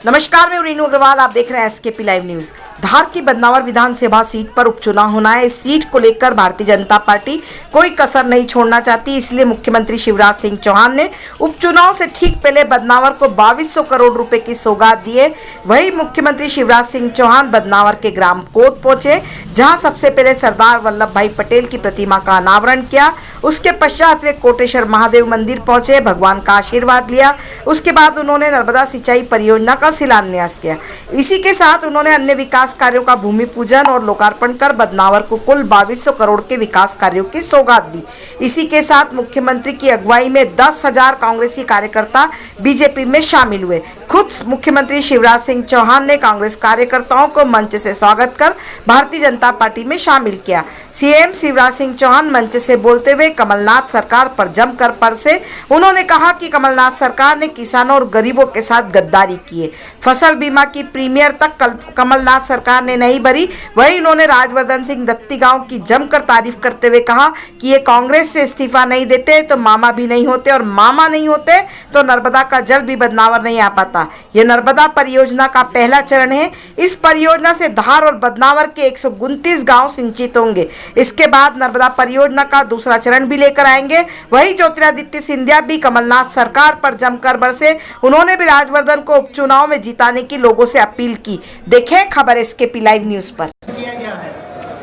नमस्कार, मैं रीनू अग्रवाल। आप देख रहे हैं एसकेपी लाइव न्यूज। धार की बदनावर विधानसभा सीट पर उपचुनाव होना है। इस सीट को लेकर भारतीय जनता पार्टी कोई कसर नहीं छोड़ना चाहती, इसलिए मुख्यमंत्री शिवराज सिंह चौहान ने उपचुनाव से ठीक पहले बदनावर को 2200 करोड़ रुपए की सौगात दी है। वहीं मुख्यमंत्री शिवराज सिंह चौहान बदनावर के ग्राम कोत पहुंचे, जहां सबसे पहले सरदार वल्लभ भाई पटेल की प्रतिमा का अनावरण किया। उसके पश्चात वे कोटेश्वर महादेव मंदिर पहुंचे, भगवान का आशीर्वाद लिया। उसके बाद उन्होंने नर्मदा सिंचाई परियोजना का शिलान्यास किया। इसी के साथ उन्होंने अन्य विकास कार्यों का भूमि पूजन और लोकार्पण कर बदनावर को कुल 2200 करोड़ के विकास कार्यों की सौगात दी। इसी के साथ मुख्यमंत्री की अगुवाई में 10,000 कांग्रेसी कार्यकर्ता बीजेपी में शामिल हुए। खुद मुख्यमंत्री शिवराज सिंह चौहान ने कांग्रेस कार्यकर्ताओं को मंच से स्वागत कर भारतीय जनता पार्टी में शामिल किया। सीएम शिवराज सिंह चौहान मंच से बोलते हुए कमलनाथ सरकार पर जमकर परसे। उन्होंने कहा कि कमलनाथ सरकार ने किसानों और गरीबों के साथ गद्दारी की है। फसल बीमा की प्रीमियर तक कमलनाथ सरकार ने नहीं भरी। वहीं उन्होंने राजवर्धन सिंह दत्तीगांव की जमकर तारीफ करते हुए कहा कि ये कांग्रेस से इस्तीफा नहीं देते तो मामा भी नहीं होते, और मामा नहीं होते तो नर्मदा का जल भी बदनावर नहीं आ पाता। ये नर्मदा परियोजना का पहला चरण है। इस परियोजना से धार और बदनावर के 129 गांव सिंचित होंगे। इसके बाद नर्मदा परियोजना का दूसरा चरण भी लेकर आएंगे। वहीं ज्योतिरादित्य सिंधिया भी कमलनाथ सरकार पर जमकर बरसे। उन्होंने भी राजवर्धन को उपचुनाव में जिताने की लोगों से अपील की। देखें खबर एसकेपी लाइव न्यूज पर। किया गया है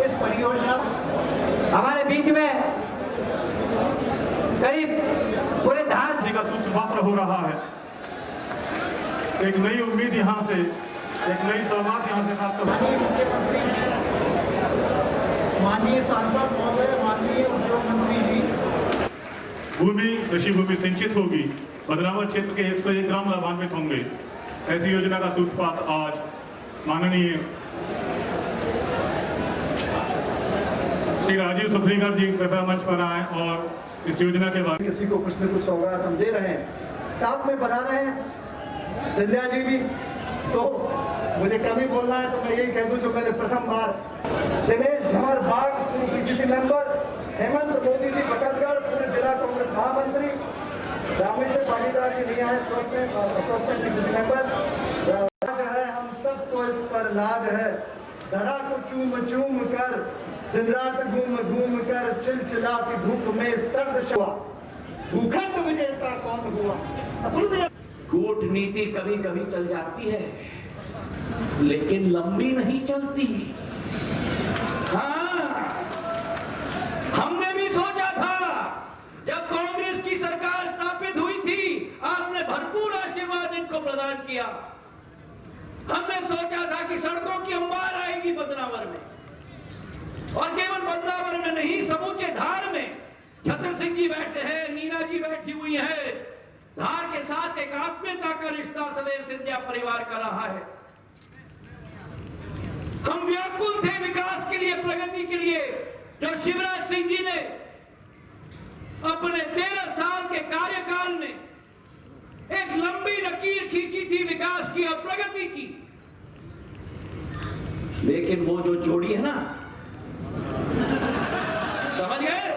इस परियोजना हमारे बीच में करीब पूरे धार का सूत्रपात हो रहा है। एक नई उम्मीद यहाँ से, एक नई सौगात यहाँ से प्राप्त हो। माननीय मुख्यमंत्री जी, माननीय सांसद महोदय, माननीय उद्योग मंत्री जी, भूमि कृषि भूमि सिंचित होगी, बदनावर क्षेत्र के 101 ग्राम लाभान्वित होंगे। ऐसी योजना का सूत्रपात आज माननीय श्री राजीव सुखनीकर जी कृपया मंच पर आए और इस योजना के बारे में किसी को कुछ न कुछ सौगात हम दे रहे हैं, साथ में बता रहे हैं सिंधिया जी भी। तो मुझे कम ही बोलना है तो मैं यही कह दूं, जो मैंने प्रथम बार दिनेश झमर बाग पूर्व पीसीसी मेंबर, हेमंत मोदी जी भटकगढ़ पूर्व जिला कांग्रेस महामंत्री, रामेश्वर पाटीदार जी नहीं आए स्वस्थ पीसीसी मेंबर। राज है हम सबको इस पर नाज है, धरा को चूम चूम कर दिन रात घूम घूम कर चिलचिलाती धूप में सर्द हुआ, भूखंड विजेता कौन हुआ। कूटनीति कभी कभी चल जाती है लेकिन लंबी नहीं चलती। हाँ, हमने भी सोचा था जब कांग्रेस की सरकार स्थापित हुई थी, आपने भरपूर आशीर्वाद इनको प्रदान किया। हमने सोचा था कि सड़कों की अंबार आएगी बदनावर में, और केवल बदनावर में नहीं, समूचे धार में। छतर सिंह जी बैठे हैं, नीना जी बैठी हुई है। धार के साथ एक आत्मीयता का रिश्ता सदैव सिंधिया परिवार का रहा है। हम व्याकुल थे विकास के लिए, प्रगति के लिए। जो शिवराज सिंह जी ने अपने 13 साल के कार्यकाल में एक लंबी लकीर खींची थी विकास की और प्रगति की, लेकिन वो जो जोड़ी है ना, समझ गए?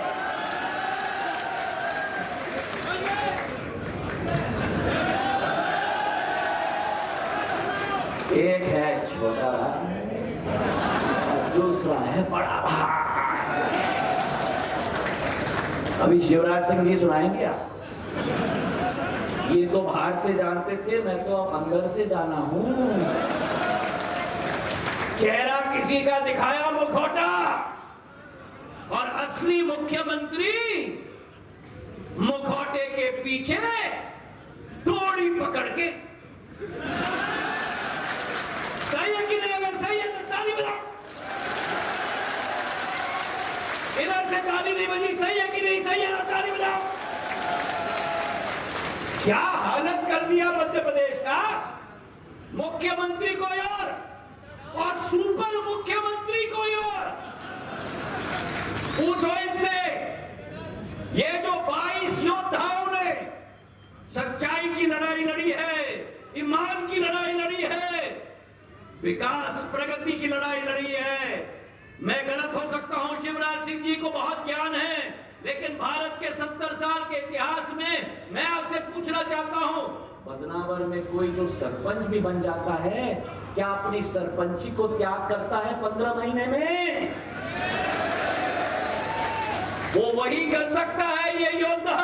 एक है छोटा, दूसरा है बड़ा भाई। अभी शिवराज सिंह जी सुनाएंगे आपको। ये तो बाहर से जानते थे, मैं तो अब अंदर से जाना हूं। चेहरा किसी का दिखाया मुखौटा, और असली मुख्यमंत्री मुखौटे के पीछे डोरी पकड़ के। सही है कि नहीं? अगर सही है तो ताली बजाओ। इधर से ताली नहीं बजी, सही है कि नहीं? सही है तो ताली बजाओ। क्या हालत कर दिया मध्य प्रदेश का। मुख्यमंत्री कोई और सुपर मुख्यमंत्री कोई और। पूछो इनसे, ये जो 22 योद्धाओं ने सच्चाई की लड़ाई लड़ी है, ईमान की लड़ाई लड़ी है, विकास प्रगति की लड़ाई लड़ी है। मैं गलत हो सकता हूं, शिवराज सिंह जी को बहुत ज्ञान है, लेकिन भारत के 70 साल के इतिहास में मैं आपसे पूछना चाहता हूं, बदनावर में कोई जो सरपंच भी बन जाता है, क्या अपनी सरपंची को त्याग करता है 15 महीने में? वो वही कर सकता है ये योद्धा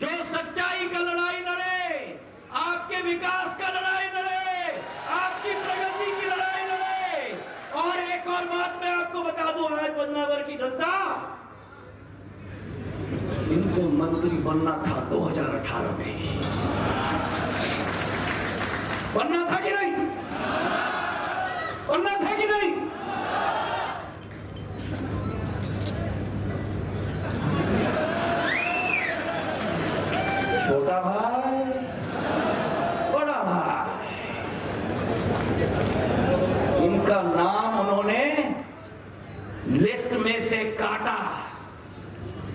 जो सच्चाई का लड़ाई लड़े, आपके विकास का लड़ाई लड़े, आपकी प्रगति की लड़ाई लड़े। और एक और बात मैं आपको बता दूं, आज बदनावर की जनता, इनको मंत्री बनना था 2018 में, बनना था कि नहीं? बनना था कि नहीं? छोटा भाई, बड़ा भाई, इनका नाम उन्होंने लिस्ट में से काटा।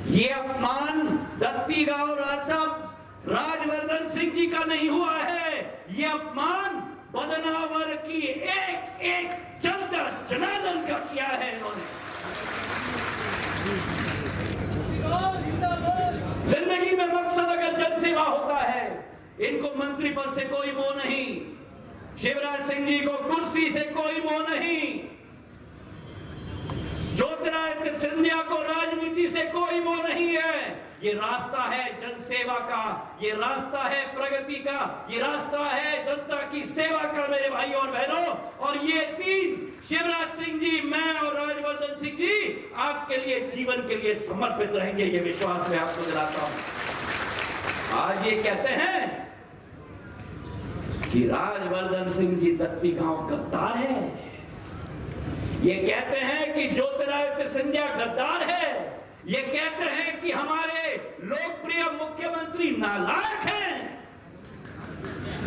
ये अपमान दत्ती गांव राजवर्धन सिंह जी का नहीं हुआ है, ये अपमान बदनावर की एक एक जनता जनार्दन का किया है इन्होंने। जिंदगी में मकसद अगर जनसेवा होता है, इनको मंत्री पद से कोई मोह नहीं, शिवराज सिंह जी को कुर्सी से कोई मोह नहीं, ज्योतिरादित्य सिंधिया को राजनीति से कोई मोह नहीं है। ये रास्ता है जनसेवा का, ये रास्ता है प्रगति का, ये रास्ता है जनता की सेवा का मेरे भाई और बहनों। और ये तीन, शिवराज सिंह जी, मैं और राजवर्धन सिंह जी, आपके लिए जीवन के लिए समर्पित रहेंगे, ये विश्वास मैं आपको दिलाता हूं। आज ये कहते हैं कि राजवर्धन सिंह जी दत्ती गांव गद्दार है, ये कहते हैं कि ज्योतिरादित्य सिंधिया गद्दार है, ये कहते हैं कि हमारे लोकप्रिय मुख्यमंत्री नालायक हैं।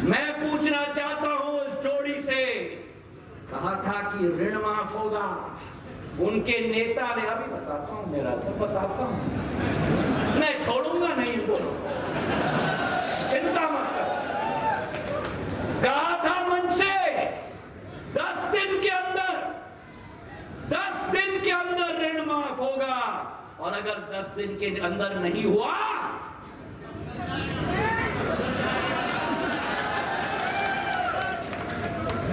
मैं पूछना चाहता हूं उस जोड़ी से, कहा था कि ऋण माफ होगा, उनके नेता ने, अभी बताता हूं, मेरा सब बताता हूं, मैं छोड़ूंगा नहीं इन दोनों को, चिंता मत करो। कहा था मंच से 10 दिन के अंदर, 10 दिन के अंदर ऋण माफ होगा, और अगर 10 दिन के अंदर नहीं हुआ,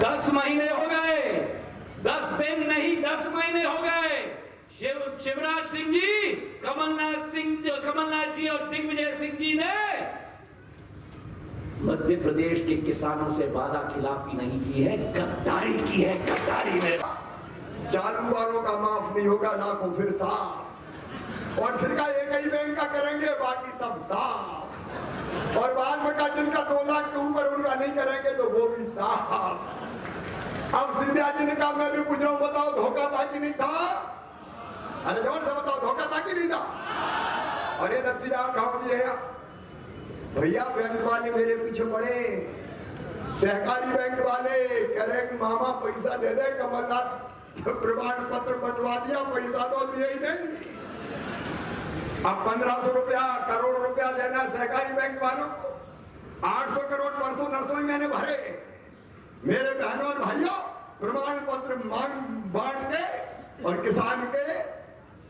दस महीने हो गए, 10 दिन नहीं 10 महीने हो गए। शिवराज सिंह जी, कमलनाथ जी और दिग्विजय सिंह जी ने मध्य प्रदेश के किसानों से वादा खिलाफी नहीं की है, गद्दारी की है, गद्दारी में। चालू वालों का माफ नहीं होगा, लाखों फिर साफ, और फिर का एक ही बैंक का करेंगे, बाकी सब साफ, और बाद में का जिनका 2 लाख के ऊपर उनका नहीं करेंगे तो वो भी साफ। अब सिंधिया जी ने कहा, मैं भी पूछ रहा हूं, बताओ धोखा था कि नहीं था? अरे जोर से बताओ, धोखा था कि नहीं था? और ये दत्ती गांव भी है भैया, बैंक वाले मेरे पीछे पड़े, सहकारी बैंक वाले कह रहे मामा पैसा दे दे, कमलनाथ प्रमाण पत्र बंटवा दिया, पैसा तो दिया ही नहीं। अब 1500 रुपया, करोड़ रुपया देना सहकारी बैंक वालों को, 800 करोड़ परसों नरसों ही मैंने भरे। मेरे बहनों और भाइयों, प्रमाण पत्र बांट के और किसान के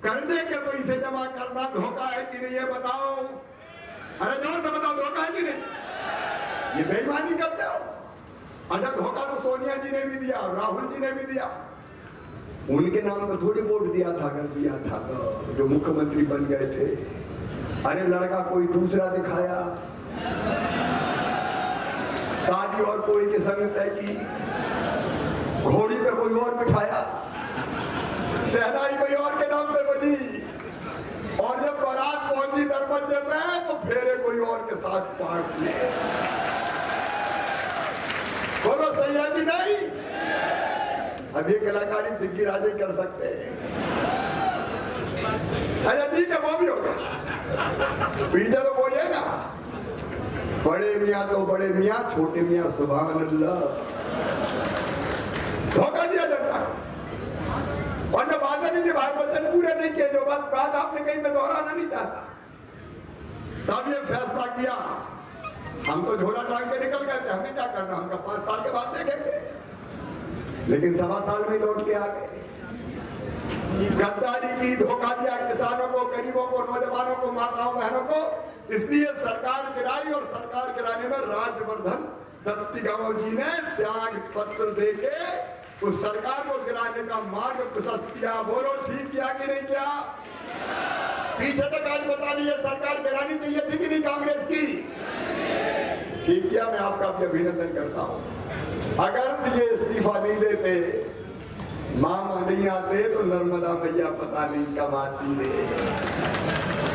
कर्जे के पैसे जमा करना धोखा है कि नहीं, ये बताओ। अरे जोर से बताओ, धोखा है कि नहीं? ये बेईमानी करते हो। अच्छा, धोखा तो सोनिया जी ने भी दिया, राहुल जी ने भी दिया, उनके नाम पर थोड़ी वोट दिया था, कर दिया था तो जो मुख्यमंत्री बन गए थे। अरे लड़का कोई दूसरा दिखाया, शादी और कोई के संग तय की, घोड़ी पे कोई और बिठाया, सहनाई कोई और के नाम पे बनी, और जब बारात पहुंची दरवाजे पे तो फेरे कोई और के साथ पार दिए। बोलो सही है कि नहीं? अब ये कलाकारी दिग्गी राजे कर सकते हैं। अच्छा ठीक है, वो भी होगा, पीछे तो वो है ना, बड़े मियाँ तो बड़े मियाँ, छोटे मियाँ सुभान अल्लाह। धोखा दिया जनता को, और जब वादा नहीं निभाए, वचन पूरे नहीं किए, जो बात आपने कहीं में दोहराना नहीं चाहता, तब ये फैसला किया। हम तो झोला टांग के निकल गए थे, हमें क्या करना, हमका 5 साल के बाद देखेंगे, लेकिन 1.25 साल में लौट के आ गए। गद्दारी की, धोखा दिया किसानों को, गरीबों को, नौजवानों को, माताओं बहनों को। इसलिए सरकार गिराई और सरकार गिराने में राजवर्धन दत्तीगांव जी ने त्याग पत्र देके उस सरकार को गिराने का मार्ग प्रशस्त किया। बोलो ठीक किया कि नहीं किया? पीछे तक आज बता रही है सरकार गिरानी चाहिए थी कि नहीं कांग्रेस की? ठीक किया, मैं आपका भी अभिनंदन करता हूं। अगर ये इस्तीफा नहीं देते, मामा नहीं आते तो नर्मदा मैया पता नहीं कब आती रे।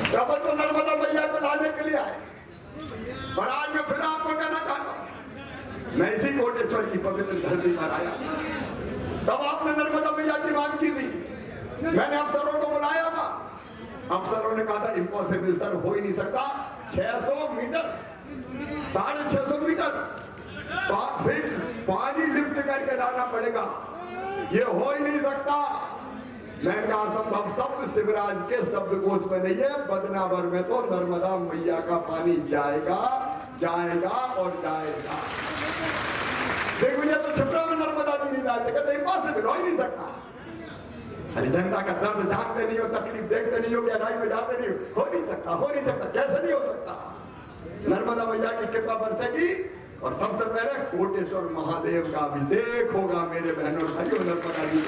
कब तो नर्मदा मैया को लाने के लिए आए। और आज मैं फिर आपको कहना चाहता हूं, मैं इसी कोटेश्वर की पवित्र धरती पर आया था, तब आपने नर्मदा मैया की मांग की थी। मैंने अफसरों को बुलाया था, अफसरों ने कहा था इम्पॉसिबल सर, हो ही नहीं सकता। 600 मीटर 650 मीटर 5 फीट पानी लिफ्ट करके लाना पड़ेगा, ये हो ही नहीं सकता। मैंने कहा असंभव शब्द शिवराज के शब्दकोश में नहीं है, बदनावर में तो नर्मदा मैया का पानी जाएगा जाएगा और जाएगा। देख मुझे तो छिपरा में नर्मदा जी नहीं ला सकते, इम्पॉसिबल, हो ही नहीं सकता। अरे जनता का दर्द जानते नहीं हो, तकलीफ देखते नहीं हो, गहराई में जाते नहीं हो नहीं सकता, हो नहीं सकता। कैसे नहीं हो सकता? नर्मदा मैया की कृपा बरसेगी और सबसे पहले कोटेश्वर महादेव का अभिषेक होगा। मेरे बहनों भाइयों, नर्मदा जी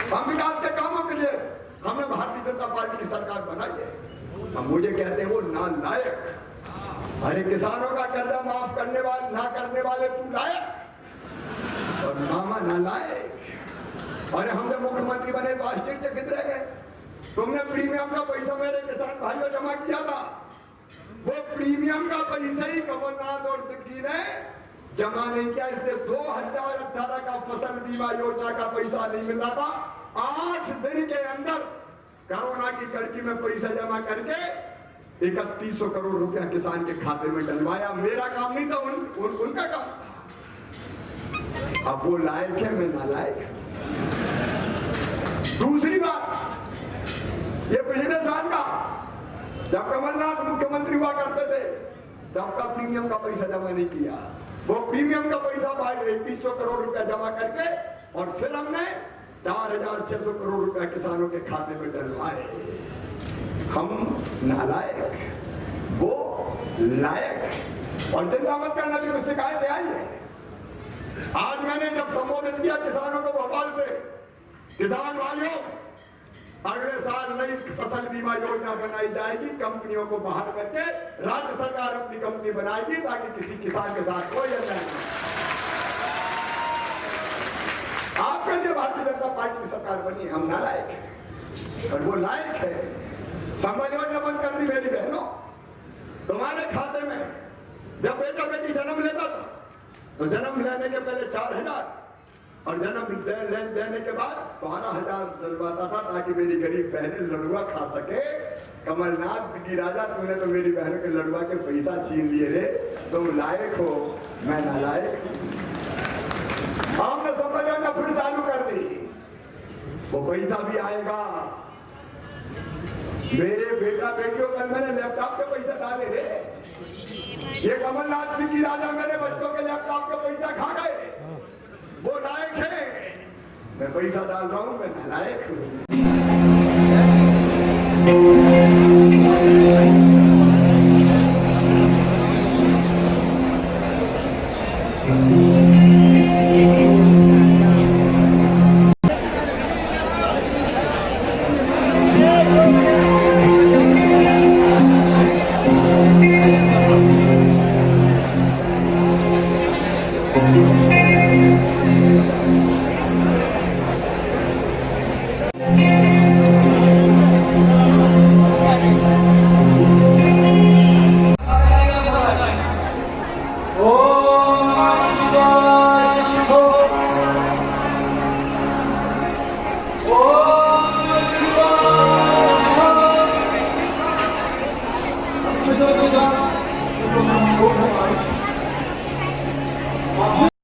हम विकास के कामों के लिए हमने भारतीय जनता पार्टी की सरकार बनाई है। हम मुझे कहते हैं वो नालायक, अरे किसानों का कर्जा माफ करने वाले ना करने वाले तू लायक और मामा नालायक। अरे हमने मुख्यमंत्री बने तो आश्चर्यचकित रह गए। तुमने प्रीमियम का पैसा मेरे किसान भाइयों जमा किया था, वो प्रीमियम का पैसा ही कमलनाथ और दिग्गी ने जमा नहीं किया। इसलिए 2018 का फसल बीमा योजना का पैसा नहीं मिल रहा था। 8 दिन के अंदर कोरोना की कड़की में पैसा जमा करके 3100 करोड़ रुपया किसान के खाते में डलवाया। मेरा काम नहीं था, उनका काम था। अब वो लायक है, मैं नालायक। दूसरी बात, ये पिछले साल का जब कमलनाथ मुख्यमंत्री हुआ करते थे तब का प्रीमियम का पैसा जमा नहीं किया। वो प्रीमियम का पैसा 3100 करोड़ रुपया जमा करके और फिर हमने 4600 करोड़ रुपया किसानों के खाते में डलवाए। हम नालायक, वो लायक। और चिंता मत करना भी कुछ शिकायतें आई है। आज मैंने जब संबोधित किया किसानों को भोपाल से, किसान भाइयों अगले साल नई फसल बीमा योजना बनाई जाएगी, कंपनियों को बाहर करके राज्य सरकार अपनी कंपनी बनाएगी ताकि किसी किसान के साथ कोई अन्याय न हो। आपके लिए भारतीय जनता पार्टी की सरकार बनी, हम नालायक हैं और वो लायक है। संबल योजना बंद कर दी मेरी बहनों। तुम्हारे खाते में जब बेटा बेटी जन्म लेता था तो जन्म लेने के पहले 4000 और जन्म देने के बाद 12000 डलवाता था ताकि मेरी गरीब बहनें लड़ुआ खा सके। कमलनाथ की राजा, तूने तो मेरी बहनों के लड़ुआ के पैसा छीन लिए रे। तुम लायक हो, मैं नालायक हूं। हमने संबल योजना फिर चालू कर दी, वो पैसा भी आएगा। मेरे बेटा बेटियों, कल मैंने लैपटॉप के पैसा डाले रे। ये कमलनाथ की राजा मेरे बच्चों के लैपटॉप के पैसा खा गए। वो लायक है, मैं पैसा डाल रहा हूं, मैं नालायक हूं।